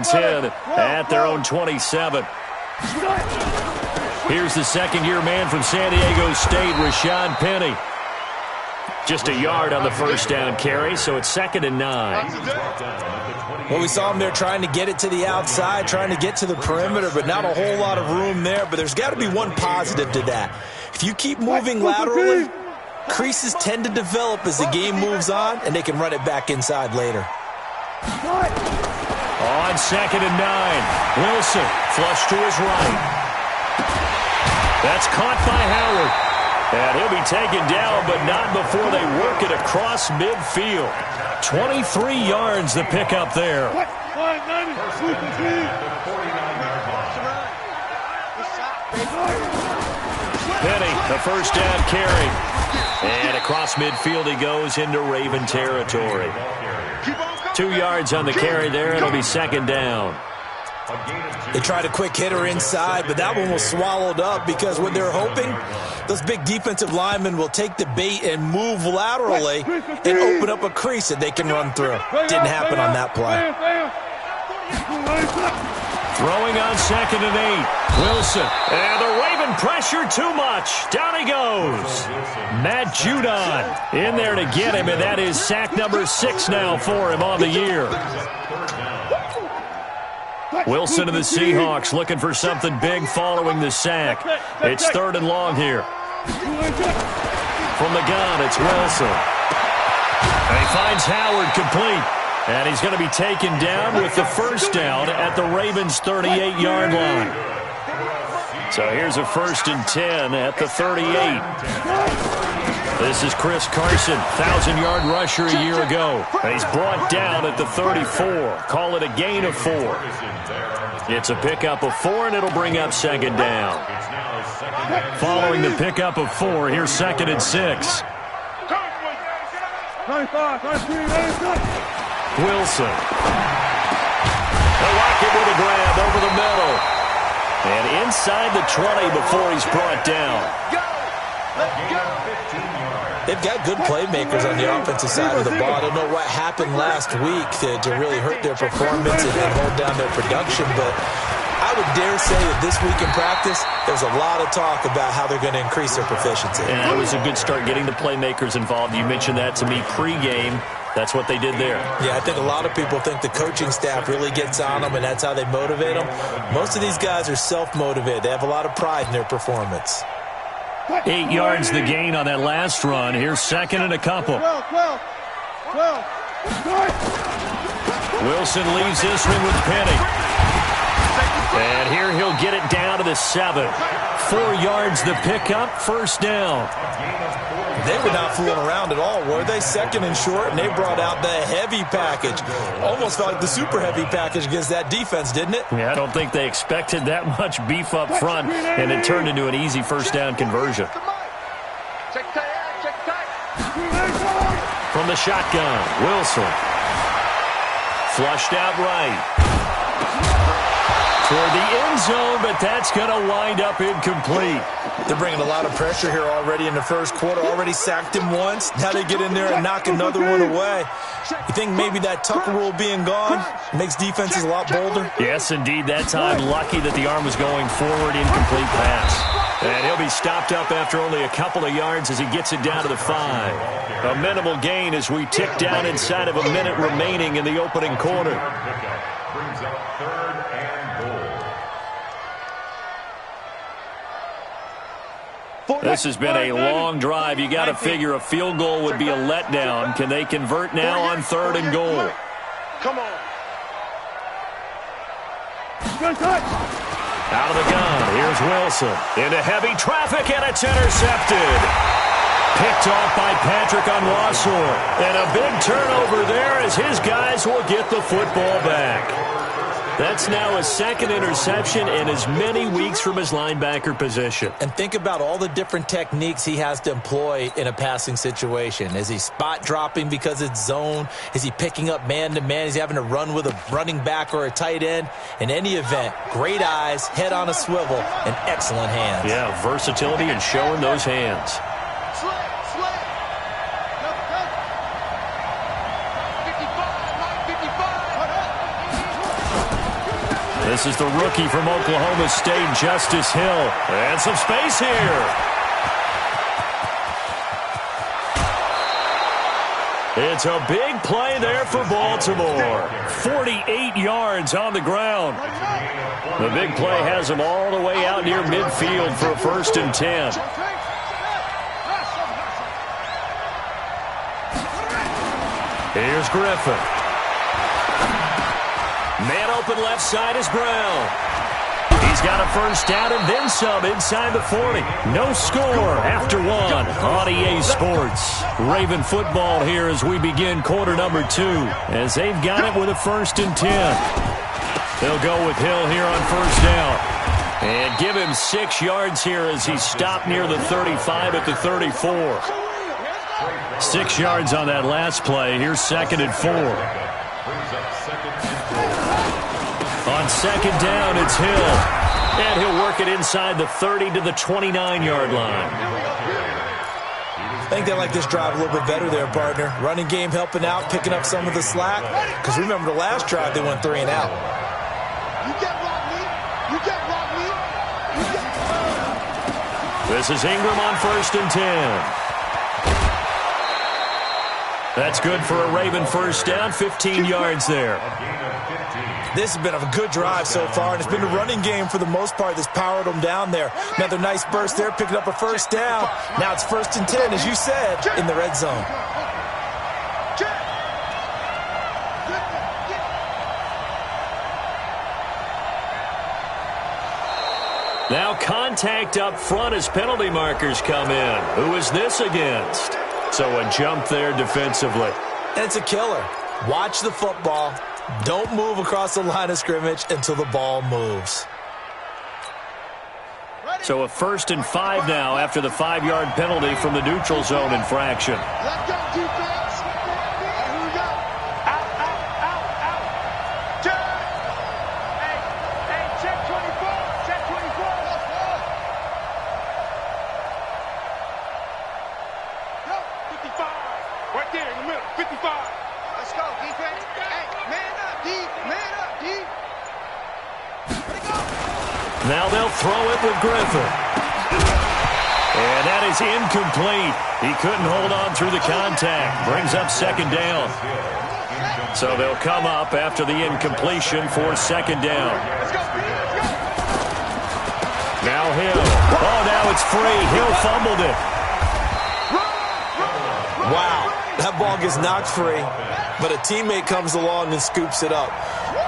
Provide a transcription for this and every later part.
10 at their own 27. Here's the second-year man from San Diego State, Rashad Penny. Just a yard on the first down carry, so it's 2nd and 9. Well, we saw him there trying to get it to the outside, trying to get to the perimeter, but not a whole lot of room there. But there's got to be one positive to that. If you keep moving laterally, creases tend to develop as the game moves on, and they can run it back inside later. On 2nd and 9, Wilson flush to his right. That's caught by Howard. And he'll be taken down, but not before they work it across midfield. 23 yards the pickup there. Penny, the first down carry. And across midfield he goes into Raven territory. 2 yards on the carry there. It'll be 2nd down. They tried a quick hitter inside, but that one was swallowed up because what they're hoping, those big defensive linemen will take the bait and move laterally and open up a crease that they can run through. Didn't happen on that play. Throwing on 2nd and 8. Wilson. And the Raven pressure too much. Down he goes. Matt Judon in there to get him, and that is sack number 6 now for him on the year. Wilson of the Seahawks looking for something big following the sack. It's 3rd and long here. From the gun, it's Wilson. And he finds Howard complete. And he's going to be taken down with the first down at the Ravens' 38-yard line. So here's a 1st and 10 at the 38. This is Chris Carson, 1,000-yard rusher a year ago. And he's brought down at the 34. Call it a gain of 4. It's a pickup of 4, and it'll bring up 2nd down. Following the pickup of 4, here's 2nd and 6. Wilson. They'll lock it with a grab over the middle. And inside the 20 before he's brought down. They've got good playmakers on the offensive side of the ball. I don't know what happened last week to really hurt their performance and hold down their production, but I would dare say that this week in practice, there's a lot of talk about how they're going to increase their proficiency. And it was a good start getting the playmakers involved. You mentioned that to me pregame. That's what they did there. Yeah, I think a lot of people think the coaching staff really gets on them, and that's how they motivate them. Most of these guys are self-motivated. They have a lot of pride in their performance. 8 yards the gain on that last run. Here's 2nd and a couple. Wilson leaves this one with Penny. And here he'll get it down to the 7. 4 yards the pickup, first down. They were not fooling around at all, were they? 2nd and short, and they brought out the heavy package. Almost felt like the super heavy package against that defense, didn't it? Yeah, I don't think they expected that much beef up front, and it turned into an easy first down conversion. From the shotgun, Wilson. Flushed out right. Toward the end zone, but that's going to wind up incomplete. They're bringing a lot of pressure here already in the first quarter. Already sacked him once. Now they get in there and knock another one away. You think maybe that Tucker rule being gone makes defenses a lot bolder? Yes, indeed. That time, lucky that the arm was going forward, incomplete pass. And he'll be stopped up after only a couple of yards as he gets it down to the 5. A minimal gain as we tick down inside of a minute remaining in the opening quarter. Brings up 3rd and goal. This has been a long drive. You got to figure a field goal would be a letdown. Can they convert now on 3rd and goal? Come on. Out of the gun, here's Wilson. Into heavy traffic, and it's intercepted. Picked off by Patrick Onwuasor. And a big turnover there as his guys will get the football back. That's now his 2nd interception in as many weeks from his linebacker position. And think about all the different techniques he has to employ in a passing situation. Is he spot dropping because it's zone? Is he picking up man-to-man? Is he having to run with a running back or a tight end? In any event, great eyes, head on a swivel, and excellent hands. Yeah, versatility and showing those hands. This is the rookie from Oklahoma State, Justice Hill. And some space here. It's a big play there for Baltimore. 48 yards on the ground. The big play has him all the way out near midfield for a 1st and 10. Here's Griffin. Man open left side is Brown. He's got a 1st down and then some inside the 40. No score after 1 on EA Sports. Raven football here as we begin quarter number 2, as they've got it with a 1st and 10. They'll go with Hill here on 1st down. And give him 6 yards here as he stopped near the 35 at the 34. 6 yards on that last play. Here's 2nd and 4. On 2nd down, it's Hill. And he'll work it inside the 30 to the 29-yard line. I think they like this drive a little bit better there, partner. Running game helping out, picking up some of the slack. Because remember the last drive, they went 3 and out. You get rock me. You get rock me. You get... This is Ingram on 1st and 10. That's good for a Raven 1st down, 15 yards there. This has been a good drive so far, and it's been a running game for the most part that's powered them down there. Another nice burst there, picking up a 1st down. Now it's 1st and 10, as you said, in the red zone. Now contact up front as penalty markers come in. Who is this against? So a jump there defensively. And it's a killer. Watch the football. Don't move across the line of scrimmage until the ball moves. So a 1st and 5 now after the 5-yard penalty from the neutral zone infraction. Let's go, defense. Here we go. Out, out, out, out. Check. Hey, check 24. Check 24. Let's go. Go. 55. Right there in the middle. 55. Let's go, defense. Hey, man up, D. Man up, D. Let it go. Now they'll throw it with Griffin. And that is incomplete. He couldn't hold on through the contact. Brings up 2nd down. So they'll come up after the incompletion for 2nd down. Now Hill. Oh, now it's free. Hill fumbled it. Wow, that ball gets knocked free, but a teammate comes along and scoops it up.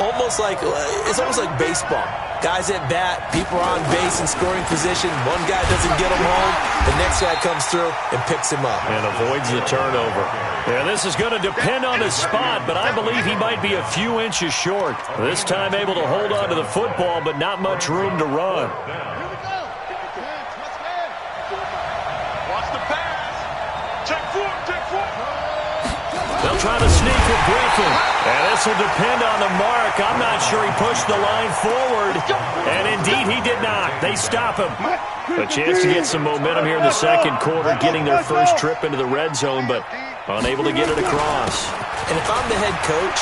It's almost like baseball. Guys at bat, people are on base in scoring position. One guy doesn't get him home. The next guy comes through and picks him up. And avoids the turnover. Yeah, this is going to depend on his spot, but I believe he might be a few inches short. This time able to hold on to the football, but not much room to run. Watch the pass. Check 4, check 4. They'll try to sneak with Griffin. And this will depend on the mark. I'm not sure he pushed the line forward. And indeed, he did not. They stop him. A chance to get some momentum here in the 2nd quarter, getting their first trip into the red zone, but unable to get it across. And if I'm the head coach,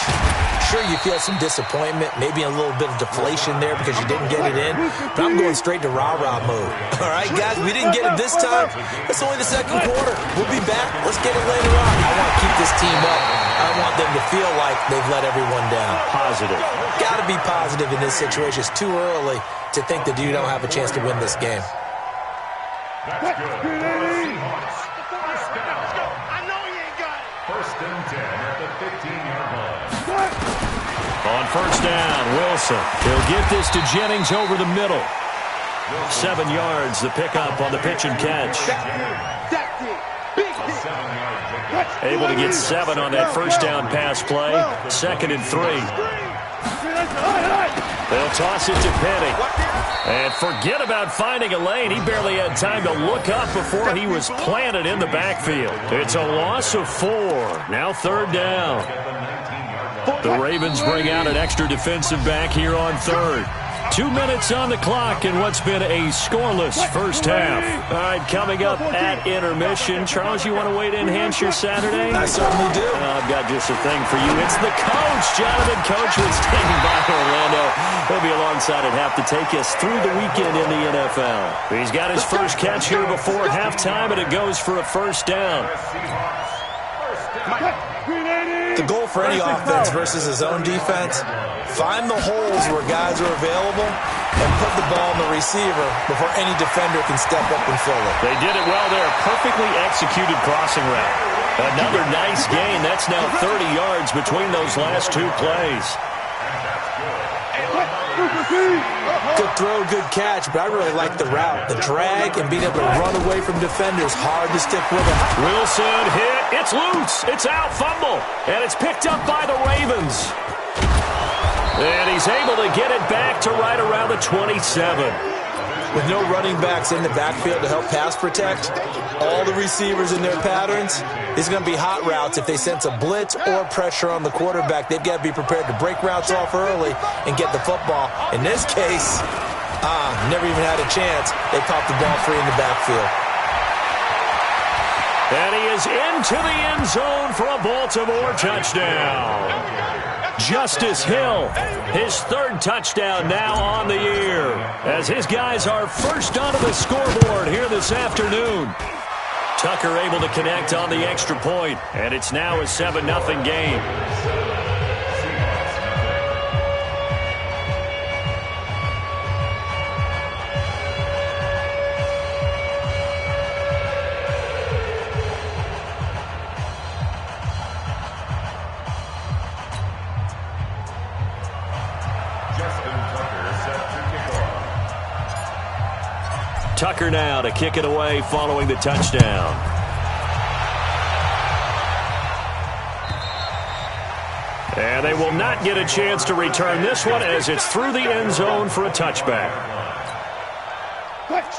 sure you feel some disappointment, maybe a little bit of deflation there because you didn't get it in, but I'm going straight to rah-rah mode. All right, guys, we didn't get it this time. It's only the 2nd quarter. We'll be back. Let's get it later on. I want to keep this team up. I want them to feel like they've let everyone down. Positive. Got to be positive in this situation. It's too early to think that you don't have a chance to win this game. That's good. I know you ain't got it. 1st and 10 at the 15-yard line. On 1st down, Wilson. He'll get this to Jennings over the middle. 7 yards, the pickup on the pitch and catch. That's it. Big hit. Able to get 7 on that 1st down pass play. 2nd and 3. They'll toss it to Penny. And forget about finding a lane. He barely had time to look up before he was planted in the backfield. It's a loss of 4. Now 3rd down. The Ravens bring out an extra defensive back here on 3rd. 2 minutes on the clock in what's been a scoreless first half. All right, coming up at intermission. Charles, you want to weigh to enhance your Saturday? I certainly do. I've got just a thing for you. It's the coach, Jonathan Coachman, standing by Orlando. He'll be alongside at half to take us through the weekend in the NFL. He's got his first catch here before halftime, and it goes for a first down. The goal for any offense versus his own defense, find the holes where guys are available and put the ball in the receiver before any defender can step up and fill it. They did it well there. Perfectly executed crossing route. Another nice gain. That's now 30 yards between those last two plays. Good throw, good catch, but I really like the route. The drag and being able to run away from defenders, hard to stick with him. Wilson hit. It's loose. It's out. Fumble. And it's picked up by the Ravens. And he's able to get it back to right around the 27. With no running backs in the backfield to help pass protect, all the receivers in their patterns, it's going to be hot routes. If they sense a blitz or pressure on the quarterback, they've got to be prepared to break routes off early and get the football. In this case, never even had a chance. They popped the ball free in the backfield. And he is into the end zone for a Baltimore touchdown. Justice Hill, his third touchdown now on the year, as his guys are first onto the scoreboard here this afternoon. Tucker able to connect on the extra point, and it's now a 7-0 game. Tucker now to kick it away following the touchdown. And they will not get a chance to return this one as it's through the end zone for a touchback.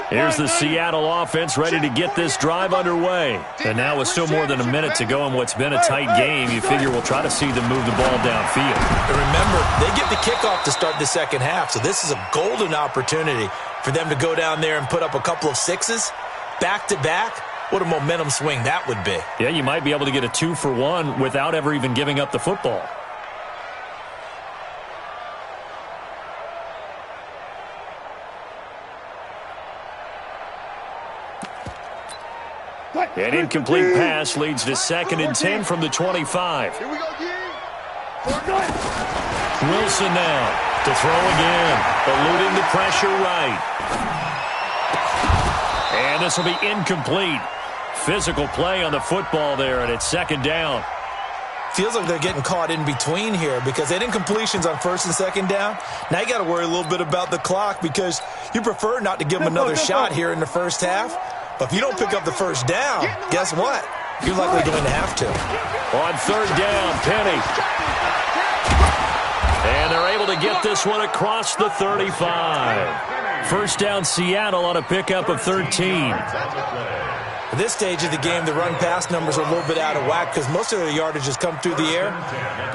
Here's the Seattle offense ready to get this drive underway. And now with still more than a minute to go in what's been a tight game, you figure we'll try to see them move the ball downfield. And remember, they get the kickoff to start the second half, so this is a golden opportunity for them to go down there and put up a couple of sixes back-to-back. What a momentum swing that would be. Yeah, you might be able to get a 2-for-1 without ever even giving up the football. An incomplete pass leads to 2nd and 10 from the 25. Here we go, Wilson now to throw again, eluding the pressure right. And this will be incomplete. Physical play on the football there, and it's 2nd down. Feels like they're getting caught in between here because they did incompletions on 1st and 2nd down. Now you got to worry a little bit about the clock because you prefer not to give them another shot here in the first half. But if you don't pick up the first down, guess what? You're likely going to have to. On 3rd down, Penny. And they're able to get this one across the 35. First down, Seattle on a pickup of 13. At this stage of the game, the run-pass numbers are a little bit out of whack because most of their yardage has come through the air.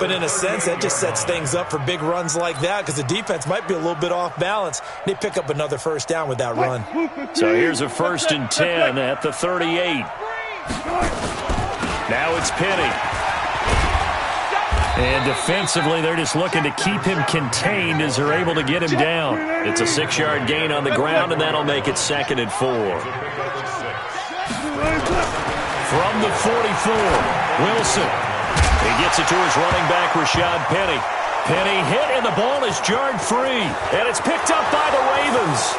But in a sense, that just sets things up for big runs like that because the defense might be a little bit off balance. They pick up another first down with that run. So here's a 1st and 10 at the 38. Now it's Penny. And defensively, they're just looking to keep him contained as they're able to get him down. It's a 6-yard gain on the ground, and that'll make it 2nd and 4. From the 44, Wilson. He gets it to his running back, Rashad Penny. Penny hit, and the ball is jarred free. And it's picked up by the Ravens.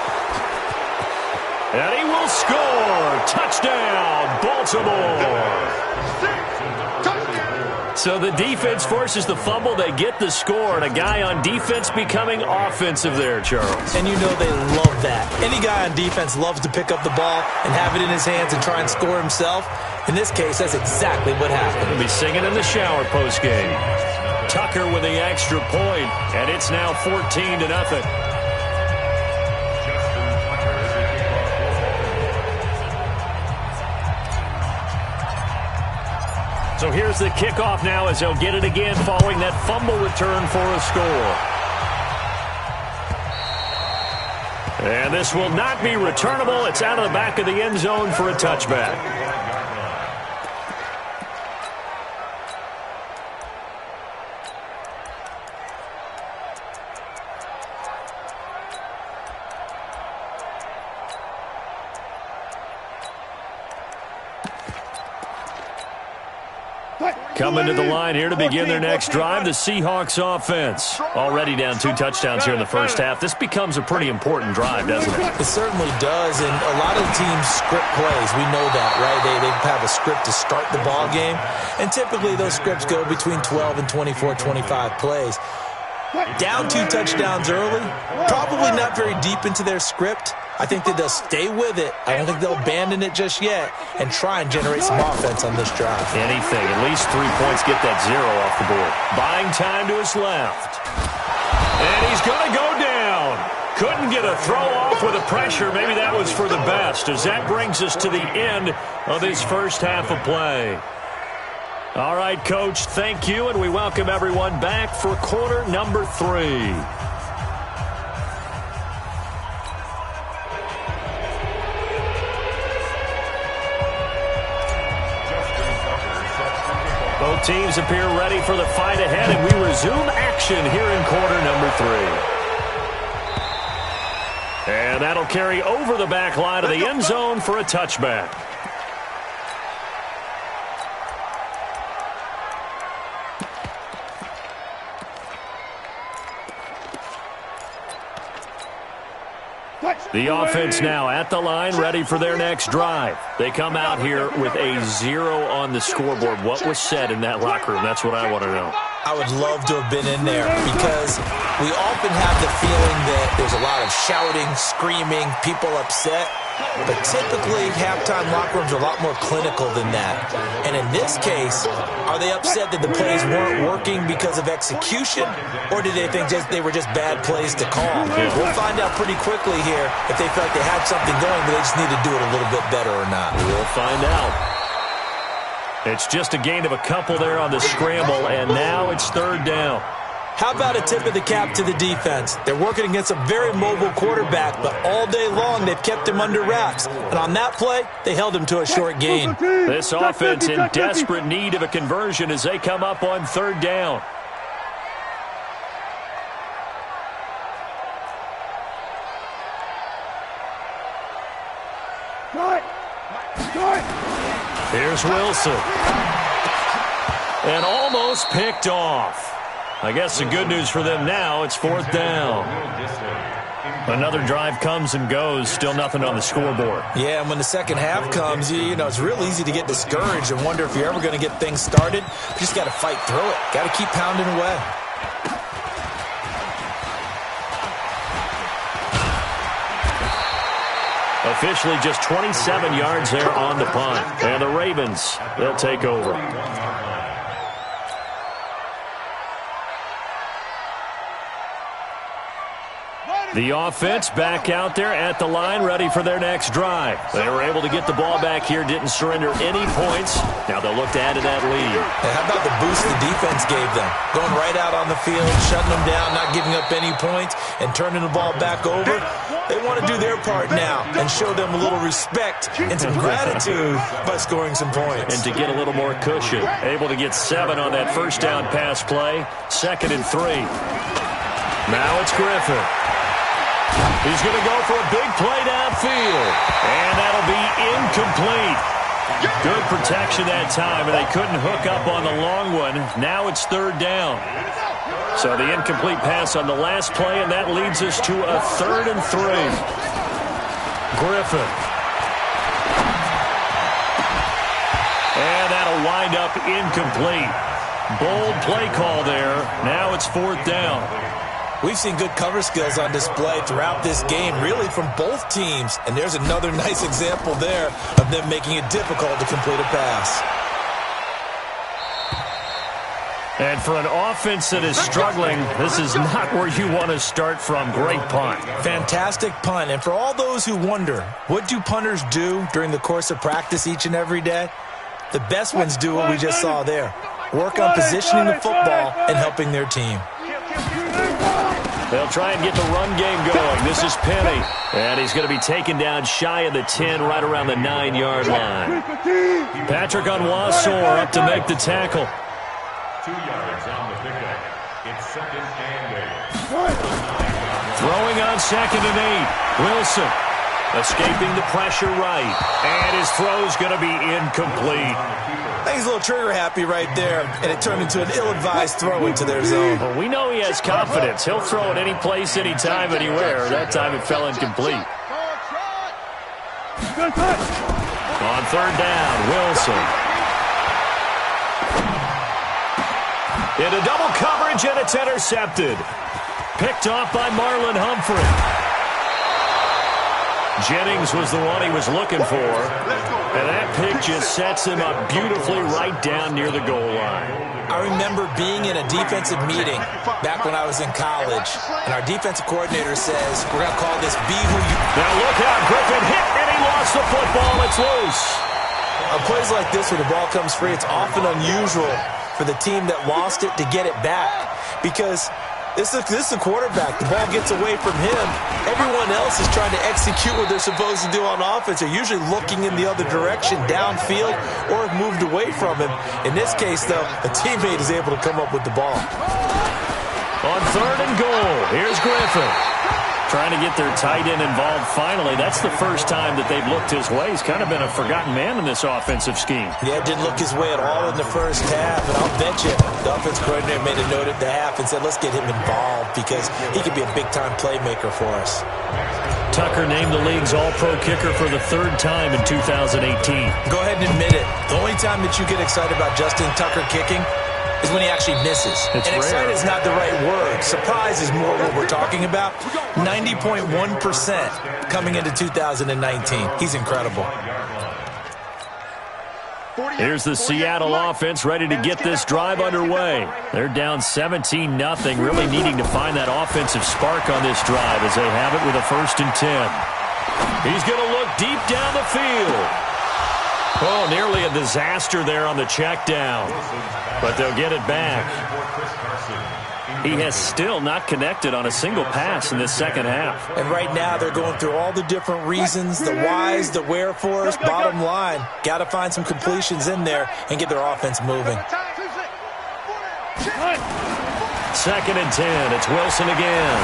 And he will score. Touchdown, Baltimore. So the defense forces the fumble. They get the score, and a guy on defense becoming offensive there, Charles. And you know they love that. Any guy on defense loves to pick up the ball and have it in his hands and try and score himself. In this case, that's exactly what happened. He'll be singing in the shower postgame. Tucker with the extra point, and it's now 14-0. So here's the kickoff now as they'll get it again following that fumble return for a score. And this will not be returnable. It's out of the back of the end zone for a touchback. Coming to the line here to begin their next drive, the Seahawks offense. Already down 2 touchdowns here in the first half. This becomes a pretty important drive, doesn't it? It certainly does, and a lot of the teams script plays. We know that, right? They have a script to start the ball game, and typically those scripts go between 12 and 24, 25 plays. Down 2 touchdowns early, probably not very deep into their script. I think that they'll stay with it. I don't think they'll abandon it just yet and try and generate some offense on this drive. Anything. At least 3 points, get that 0 off the board. Buying time to his left. And he's going to go down. Couldn't get a throw off with the pressure. Maybe that was for the best, as that brings us to the end of this first half of play. All right, Coach, thank you, and we welcome everyone back for quarter number 3. Both teams appear ready for the fight ahead, and we resume action here in quarter number 3. And that'll carry over the back line of the end zone for a touchback. The offense now at the line, ready for their next drive. They come out here with a 0 on the scoreboard. What was said in that locker room? That's what I want to know. I would love to have been in there because we often have the feeling that there's a lot of shouting, screaming, people upset. But typically, halftime locker rooms are a lot more clinical than that. And in this case, are they upset that the plays weren't working because of execution? Or did they think they were just bad plays to call? We'll find out pretty quickly here if they felt like they had something going, but they just need to do it a little bit better or not. We'll find out. It's just a gain of a couple there on the scramble, and now it's 3rd down. How about a tip of the cap to the defense? They're working against a very mobile quarterback, but all day long they've kept him under wraps. And on that play, they held him to a short gain. This offense in desperate need of a conversion as they come up on 3rd down. Here's Wilson. And almost picked off. I guess the good news for them now, it's 4th down. Another drive comes and goes, still nothing on the scoreboard. Yeah, and when the second half comes, you know, it's real easy to get discouraged and wonder if you're ever going to get things started. You just got to fight through it. Got to keep pounding away. Officially just 27 yards there on the punt. And the Ravens, they'll take over. The offense back out there at the line, ready for their next drive. They were able to get the ball back here, didn't surrender any points. Now they'll look to add to that lead. And how about the boost the defense gave them? Going right out on the field, shutting them down, not giving up any points, and turning the ball back over. They want to do their part now and show them a little respect and some gratitude by scoring some points. And to get a little more cushion. Able to get 7 on that first down pass play. 2nd and 3. Now it's Griffin. He's going to go for a big play downfield. And that'll be incomplete. Good protection that time, and they couldn't hook up on the long one. Now it's 3rd down. So the incomplete pass on the last play, and that leads us to a 3rd and 3. Griffin. And that'll wind up incomplete. Bold play call there. Now it's 4th down. We've seen good cover skills on display throughout this game, really from both teams. And there's another nice example there of them making it difficult to complete a pass. And for an offense that is struggling, this is not where you want to start from. Great punt. Fantastic punt. And for all those who wonder, what do punters do during the course of practice each and every day? The best ones do what we just saw there. Work on positioning the football and helping their team. They'll try and get the run game going. This is Penny. And he's going to be taken down shy of the 10, right around the 9-yard line. Patrick Onwuasor up to make the tackle. 2 yards on the pickup. It's 2nd and 8. Throwing on 2nd and 8. Wilson escaping the pressure right. And his throw's going to be incomplete. I think he's a little trigger happy right there, and it turned into an ill-advised throw into their zone. Well, we know he has confidence. He'll throw it any place, anytime, anywhere. That time it fell incomplete. On third down, Wilson. Into double coverage, and it's intercepted. Picked off by Marlon Humphrey. Jennings was the one he was looking for. And that pick just sets him up beautifully right down near the goal line. I remember being in a defensive meeting back when I was in college, and our defensive coordinator says, we're going to call this Be Who You... Now look out, Griffin hit, and he lost the football. It's loose. On plays like this where the ball comes free, it's often unusual for the team that lost it to get it back, because this is a quarterback. The ball gets away from him. Everyone else is trying to execute what they're supposed to do on offense. They're usually looking in the other direction, downfield, or have moved away from him. In this case, though, a teammate is able to come up with the ball. On third and goal, here's Griffin. Trying to get their tight end involved finally. That's the first time that they've looked his way. He's kind of been a forgotten man in this offensive scheme. Yeah, didn't look his way at all in the first half, and I'll bet you the offense coordinator made a note at the half and said, let's get him involved because he could be a big-time playmaker for us. Tucker named the league's all-pro kicker for the third time in 2018. Go ahead and admit it. The only time that you get excited about Justin Tucker kicking is when he actually misses. It's and rare. excited is not the right word. Surprise is more what we're talking about. 90.1% coming into 2019. He's incredible. Here's the Seattle offense ready to get this drive underway. They're down 17-0, really needing to find that offensive spark on this drive as they have it with a 1st and 10. He's going to look deep down the field. Oh, nearly a disaster there on the check down. But they'll get it back. He has still not connected on a single pass in this second half. And right now they're going through all the different reasons, the whys, the wherefores. Bottom line, got to find some completions in there and get their offense moving. 2nd and 10. It's Wilson again.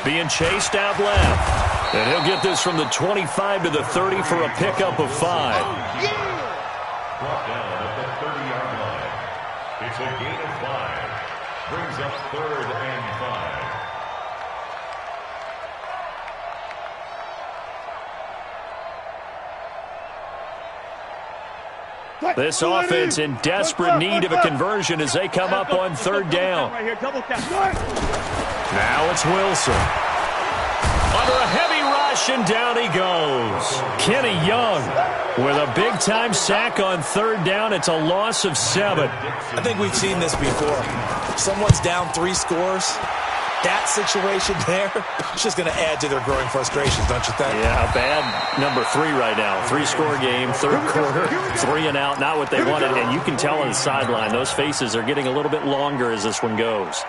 Being chased out left. And he'll get this from the 25 to the 30 for a pickup of 5. Brought down at the 30-yard line. It's a gain of 5. Brings up 3rd and 5. This offense in desperate need of a conversion as they come up on 3rd down. Now it's Wilson. Under a heavy rush, and down he goes. Kenny Young with a big-time sack on 3rd down. It's a loss of 7. I think we've seen this before. Someone's down 3 scores. That situation there, it's just going to add to their growing frustrations, don't you think? Yeah, a bad number 3 right now. 3-score game, 3rd quarter, 3 and out, not what they wanted. And you can tell on the sideline, those faces are getting a little bit longer as this one goes.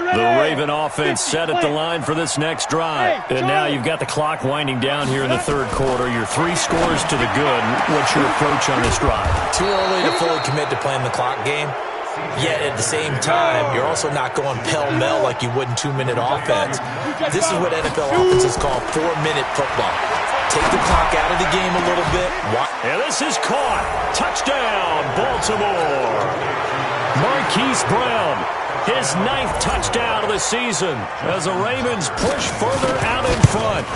The Raven offense set at the line for this next drive. And now you've got the clock winding down here in the 3rd quarter. You're 3 scores to the good. What's your approach on this drive? Too early to fully commit to playing the clock game. Yet at the same time, you're also not going pell-mell like you would in 2-minute offense. This is what NFL offenses call 4-minute football. Take the clock out of the game a little bit. And this is caught. Touchdown, Baltimore. Marquise Brown. His 9th touchdown of the season as the Ravens push further out in front.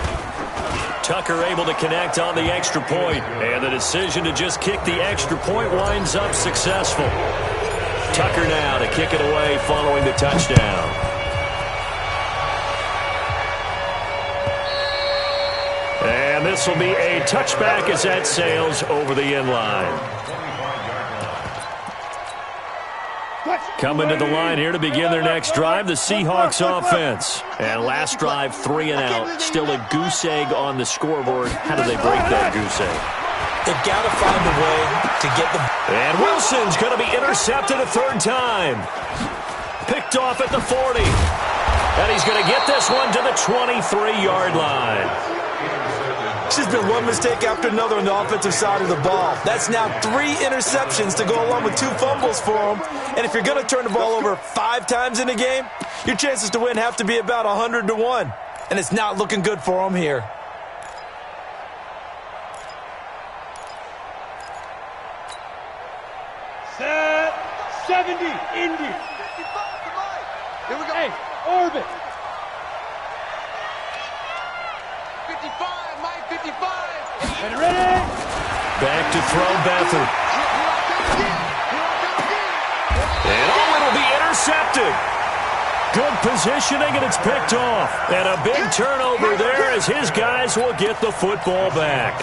Tucker able to connect on the extra point, and the decision to just kick the extra point winds up successful. Tucker now to kick it away following the touchdown. And this will be a touchback as that sails over the end line. Coming to the line here to begin their next drive, the Seahawks offense. And last drive, 3 and out. Still a goose egg on the scoreboard. How do they break that goose egg? They've got to find a way to get the... And Wilson's going to be intercepted a 3rd time. Picked off at the 40. And he's going to get this one to the 23-yard line. It's just been one mistake after another on the offensive side of the ball. That's now 3 interceptions to go along with 2 fumbles for him. And if you're going to turn the ball over 5 times in a game, your chances to win have to be about 100-1. And it's not looking good for him here. Set 70, Indy. Here we go. Hey, orbit. 55, Mike, 55. And ready. Back to throw Beathard. And it'll be intercepted. Good positioning, and it's picked off. And a big turnover there as his guys will get the football back.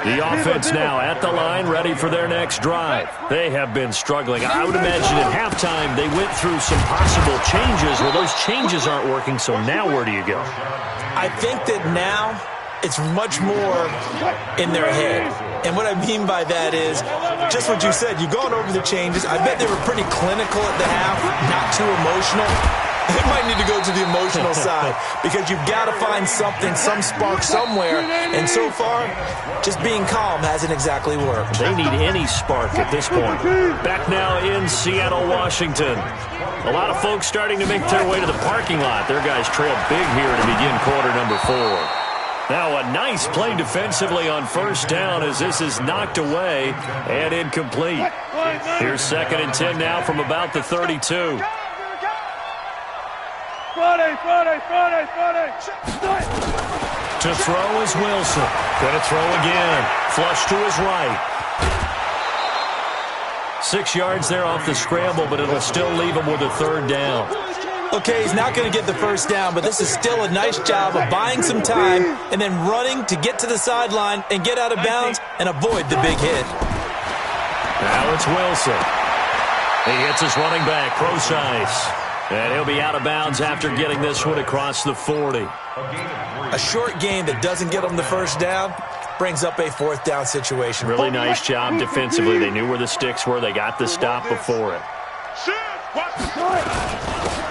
The offense now at the line, ready for their next drive. They have been struggling. I would imagine at halftime they went through some possible changes. Well, those changes aren't working, so now where do you go? I think that now it's much more in their head. And what I mean by that is just what you said. You've gone over the changes. I bet they were pretty clinical at the half, not too emotional. They might need to go to the emotional side because you've got to find something, some spark somewhere. And so far, just being calm hasn't exactly worked. They need any spark at this point. Back now in Seattle, Washington. A lot of folks starting to make their way to the parking lot. Their guys trail big here to begin quarter number 4. Now a nice play defensively on first down as this is knocked away and incomplete. Here's 2nd and 10 now from about the 32. Friday. To throw is Wilson. Going to throw again. Flush to his right. 6 yards there off the scramble, but it'll still leave him with a 3rd down. Okay, he's not going to get the first down, but this is still a nice job of buying some time and then running to get to the sideline and get out of bounds and avoid the big hit. Now it's Wilson. He hits his running back, Procise. And he'll be out of bounds after getting this one across the 40. A short game that doesn't get him the first down brings up a 4th down situation. Really nice job defensively. They knew where the sticks were. They got the stop before it.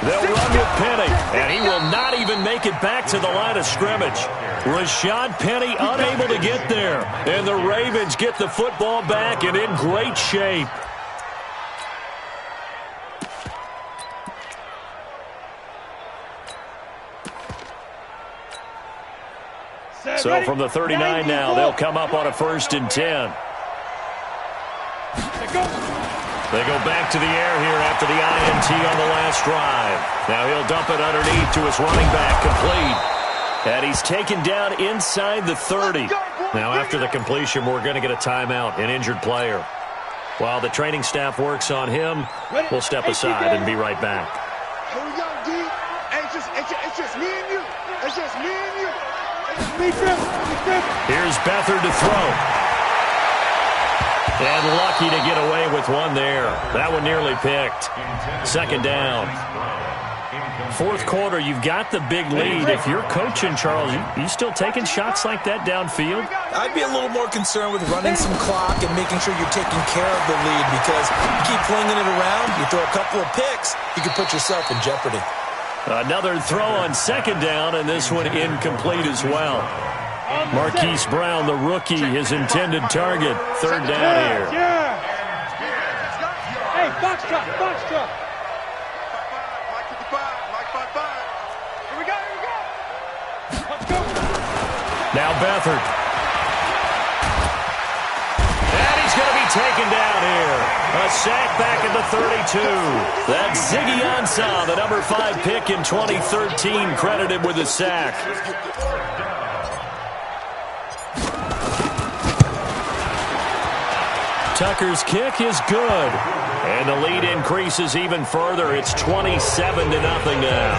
They'll run with Penny, and he will not even make it back to the line of scrimmage. Rashad Penny unable to get there, and the Ravens get the football back and in great shape. So from the 39 now, they'll come up on a 1st and 10. They go back to the air here after the INT on the last drive. Now he'll dump it underneath to his running back, complete. And he's taken down inside the 30. Now after the completion, we're going to get a timeout, an injured player. While the training staff works on him, we'll step aside and be right back. Here we go, D. It's just me and you. It's just me and you. Here's Beathard to throw. And lucky to get away with one there. That one nearly picked. 2nd down. 4th quarter, you've got the big lead. If you're coaching, Charles, you still taking shots like that downfield? I'd be a little more concerned with running some clock and making sure you're taking care of the lead because you keep flinging it around, you throw a couple of picks, you can put yourself in jeopardy. Another throw on 2nd down, and this one incomplete as well. Marquise Brown, the rookie, his intended target. 3rd down here. Hey, box truck. Mike 55. Here we go. Let's go. Now Beathard. And he's going to be taken down here. A sack back at the 32. That's Ziggy Ansah, the number 5 pick in 2013, credited with a sack. Tucker's kick is good. And the lead increases even further. It's 27-0 now.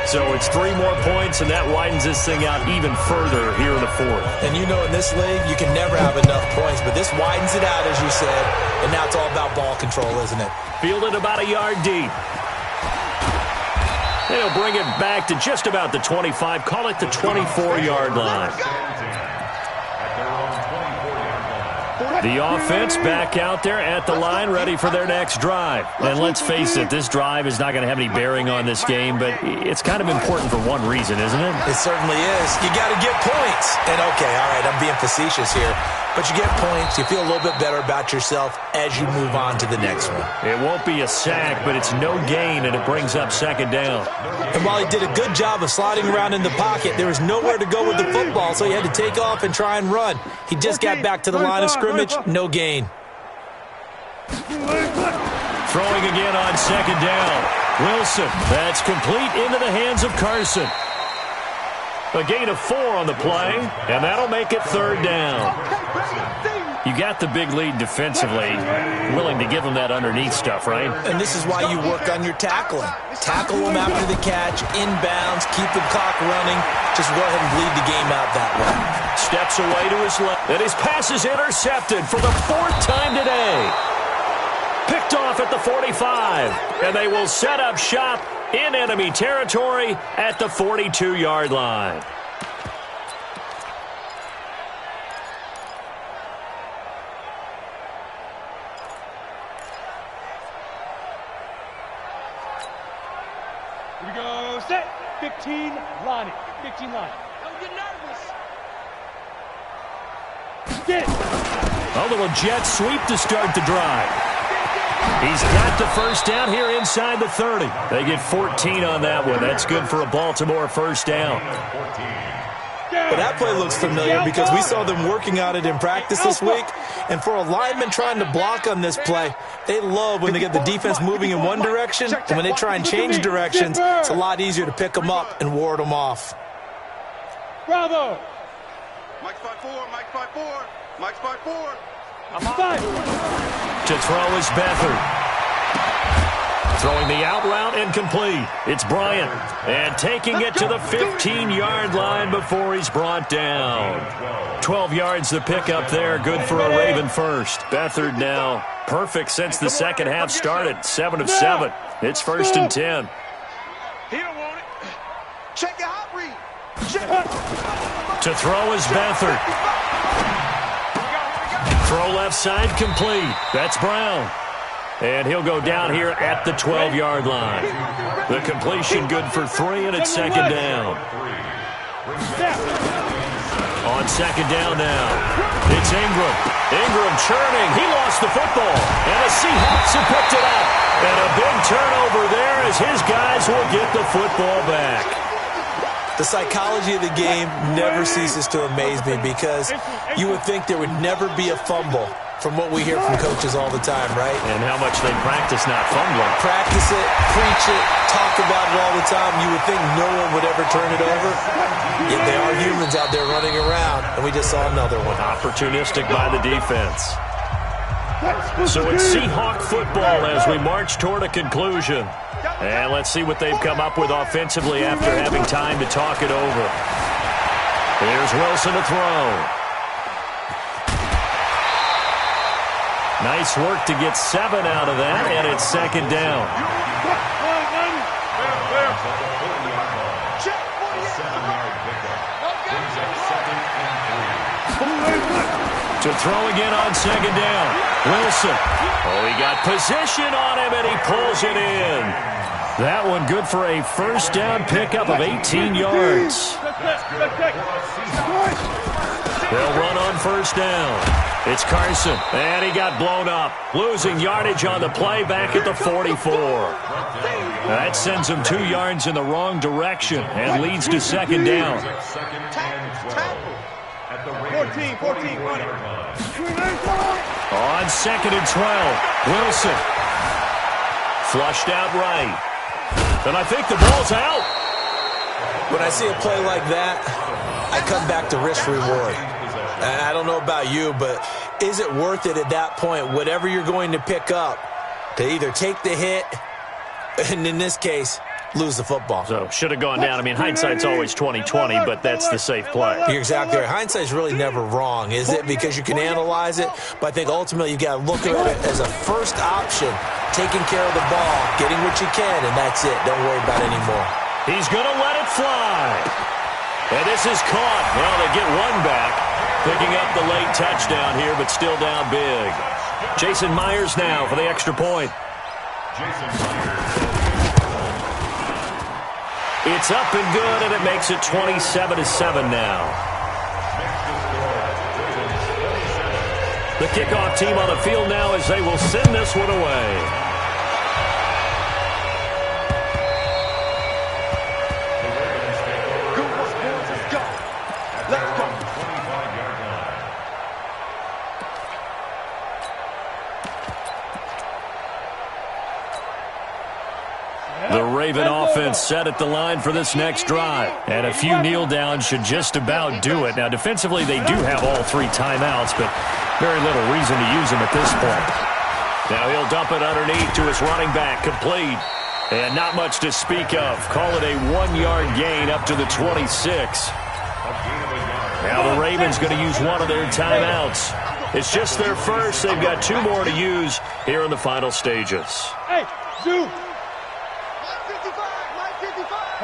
So it's 3 more points, and that widens this thing out even further here in the 4th. And you know in this league, you can never have enough points, but this widens it out, as you said, and now it's all about ball control, isn't it? Fielded about a yard deep. They'll bring it back to just about the 25, call it the 24-yard line. The offense back out there at the line, ready for their next drive. And let's face it, this drive is not going to have any bearing on this game, but it's kind of important for one reason, isn't it? It certainly is. You got to get points. And, okay, all right, I'm being facetious here. But you get points, you feel a little bit better about yourself as you move on to the next one. It won't be a sack, but it's no gain, and it brings up second down. And while he did a good job of sliding around in the pocket, there was nowhere to go with the football, so he had to take off and try and run. He just got back to the line of scrimmage, no gain. Throwing again on second down. Wilson, that's complete into the hands of Carson. A gain of 4 on the play, and that'll make it third down. You got the big lead defensively, willing to give them that underneath stuff, right? And this is why you work on your tackling. Tackle them after the catch, inbounds, keep the clock running. Just go ahead and bleed the game out that way. Steps away to his left, and his pass is intercepted for the 4th time today. Picked off at the 45, and they will set up shop in enemy territory at the 42-yard line. Here we go, set, 15, line it, 15 line. Don't get nervous. Get. A little jet sweep to start the drive. He's got the first down here inside the 30. They get 14 on that one. That's good for a Baltimore first down. But that play looks familiar because we saw them working on it in practice this week. And for a lineman trying to block on this play, they love when they get the defense moving in one direction. And when they try and change directions, it's a lot easier to pick them up and ward them off. Bravo. Mike's 5-4, Mike's 5-4, Mike's 5-4. To throw is Beathard. Throwing the out route incomplete. It's Bryant. And taking it to the 15-yard line before he's brought down. 12 yards the pickup there. Good for a Raven first. Beathard now perfect since the second half started. 7 of 7. It's 1st and 10. He don't want it. Check your hot read. To throw is Beathard. Throw left side complete. That's Brown. And he'll go down here at the 12-yard line. The completion good for 3, and it's second down. On second down now, it's Ingram. Ingram churning. He lost the football. And the Seahawks have picked it up. And a big turnover there as his guys will get the football back. The psychology of the game never ceases to amaze me because you would think there would never be a fumble from what we hear from coaches all the time, right? And how much they practice not fumbling. Practice it, preach it, talk about it all the time. You would think no one would ever turn it over. Yet they are humans out there running around, and we just saw another one. Opportunistic by the defense. So it's Seahawk football as we march toward a conclusion. And let's see what they've come up with offensively after having time to talk it over. Here's Wilson to throw. Nice work to get 7 out of that, and it's second down. To throw again on second down. Wilson. Oh, he got position on him, and he pulls it in. That one good for a first down pickup of 18 yards. They'll run on first down. It's Carson, and he got blown up. Losing yardage on the play back at the 44. That sends him 2 yards in the wrong direction and leads to second down. 14, run it. On second and 12, Wilson. Flushed out right. And I think the ball's out. When I see a play like that, I come back to risk reward. And I don't know about you, but is it worth it at that point, whatever you're going to pick up, to either take the hit, and in this case, lose the football? So, should have gone down. I mean, hindsight's always 20/20, but that's the safe play. You're exactly right. Hindsight's really never wrong, is it? Because you can analyze it, but I think ultimately you got to look at it as a first option, taking care of the ball, getting what you can, and that's it. Don't worry about it anymore. He's going to let it fly. And this is caught. Well, they get one back. Picking up the late touchdown here, but still down big. Jason Myers now for the extra point. It's up and good, and it makes it 27-7 now. The kickoff team on the field now as they will send this one away. The Raven offense set at the line for this next drive. And a few kneel downs should just about do it. Now, defensively, they do have all 3 timeouts, but very little reason to use them at this point. Now he'll dump it underneath to his running back, complete. And not much to speak of. Call it a 1-yard gain up to the 26. Now the Ravens going to use one of their timeouts. It's just their first. They've got 2 more to use here in the final stages. Hey, Zoo!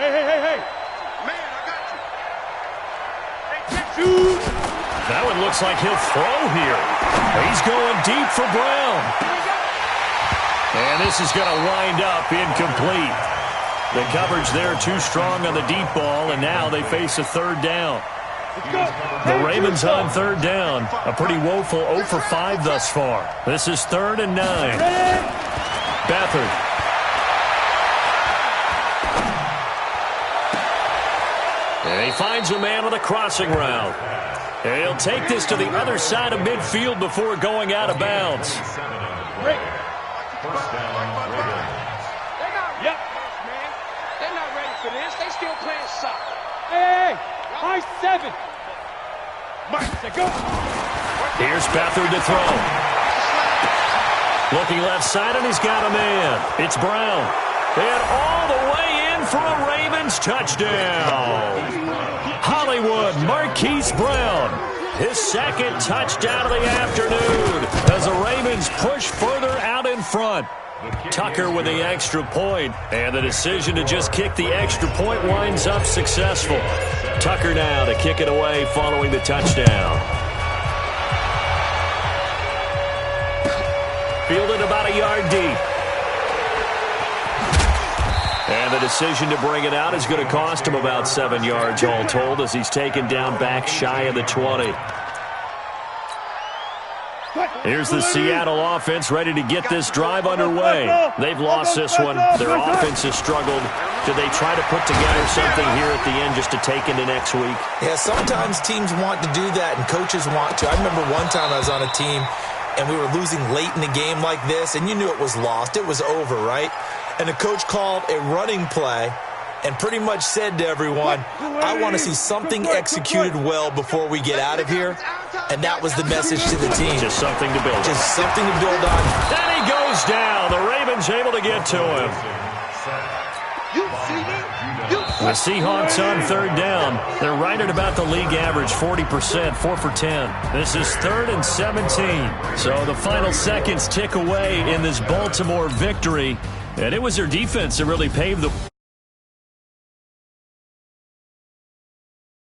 Hey. Man, I got you. Shoot! That one looks like he'll throw here. He's going deep for Brown. And this is going to wind up incomplete. The coverage there too strong on the deep ball, and now they face a 3rd down. The Ravens on 3rd down. A pretty woeful 0 for 5 thus far. This is 3rd and 9. Beathard. And he finds a man on the crossing route. And he'll take this to the other side of midfield before going out of bounds. First down, they're not ready for this, man. They're not ready for this. They still playing soccer. Hey, high 7. Mike, go. Here's Beathard to throw. Looking left side, and he's got a man. It's Brown. And all the way in for a Ravens touchdown. Hollywood Marquise Brown. His 2nd touchdown of the afternoon as the Ravens push further out in front. Tucker with the extra point, and the decision to just kick the extra point winds up successful. Tucker now to kick it away following the touchdown. Fielded about a yard deep. And the decision to bring it out is going to cost him about 7 yards all told as he's taken down back shy of the 20. Here's the Seattle offense ready to get this drive underway. They've lost this one. Their offense has struggled. Do they try to put together something here at the end just to take into next week? Yeah, sometimes teams want to do that and coaches want to. I remember one time I was on a team and we were losing late in the game like this, and you knew it was lost. It was over, right? And the coach called a running play and pretty much said to everyone, I want to see something executed well before we get out of here. And that was the message to the team. Just something to build on. Just something to build on. And he goes down. The Ravens able to get to him. The Seahawks on 3rd down. They're right at about the league average, 40%, 4 for 10. This is 3rd and 17. So the final seconds tick away in this Baltimore victory. And it was their defense that really paved the